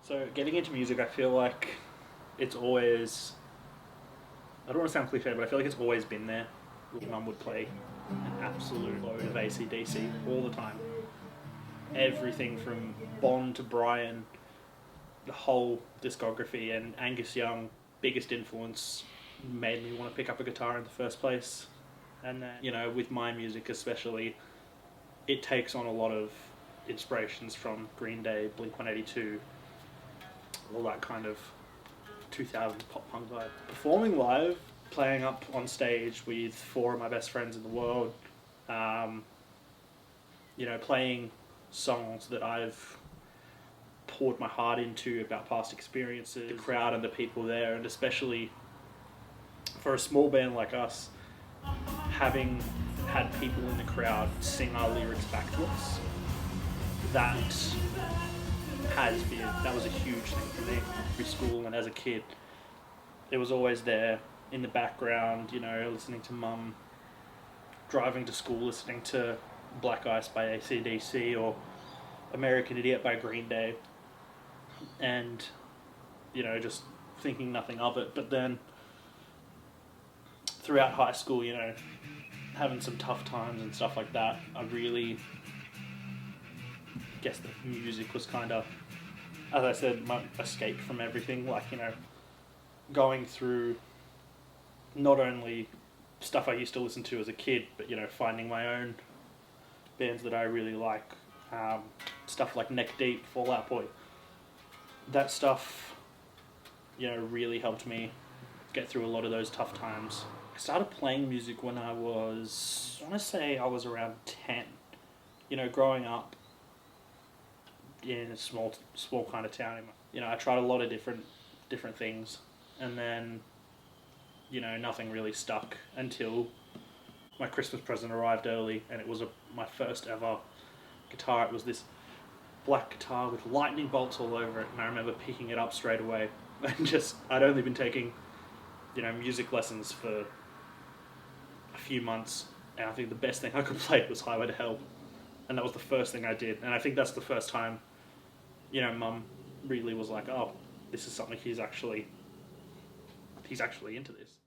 So getting into music, I feel like it's always, I don't want to sound cliche, but I feel like it's always been there. Mum would play an absolute load of AC/DC all the time. Everything from Bond to Brian, the whole discography, and Angus Young, biggest influence, made me want to pick up a guitar in the first place. And then, with my music especially, it takes on a lot of inspirations from Green Day, Blink-182, all that kind of 2000 pop punk vibe. Performing live, playing up on stage with four of my best friends in the world, um, playing songs that I've poured my heart into about past experiences, the crowd and the people there, and especially for a small band like us, having had people in the crowd sing our lyrics back to us, that that was a huge thing for me through school and as a kid. It was always there in the background, listening to Mum, driving to school, listening to Black Ice by AC/DC or American Idiot by Green Day, and just thinking nothing of it. But then throughout high school, having some tough times and stuff like that, I really guess the music was kind of, as I said, my escape from everything. Like, going through not only stuff I used to listen to as a kid, but finding my own bands that I really like, stuff like Neck Deep, Fall Out Boy. That stuff, really helped me get through a lot of those tough times. I started playing music when I want to say I was around 10. Growing up in a small kind of town, I tried a lot of different things, and then nothing really stuck until my Christmas present arrived early, and it was my first ever guitar. It was this black guitar with lightning bolts all over it, and I remember picking it up straight away. And I'd only been taking music lessons for a few months, and I think the best thing I could play was Highway to Hell, and that was the first thing I did. And I think that's the first time Mum really was like, oh, this is something he's actually into this.